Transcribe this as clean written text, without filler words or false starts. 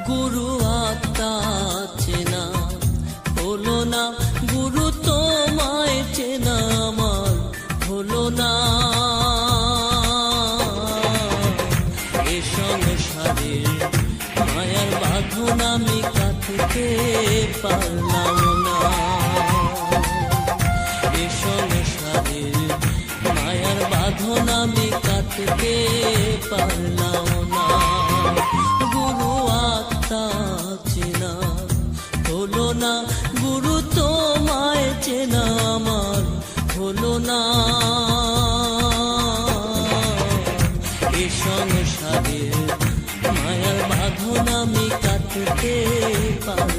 গুরু আত্মা চেনা হলো না, গুরু তোমায় চেনা আমার হলো না। এ সংসারের মায়ার বাঁধন আমি কাটতে পারলাম না। এ সংসারের মায়ার বাঁধন আমি কাটতে পারলাম না। গুরু আত্মা চেনা হলো না, গুরু তোমায় চেনা আমার হলো না। এ সংসারের মায়ার বাঁধন আমি কাটতে পারলাম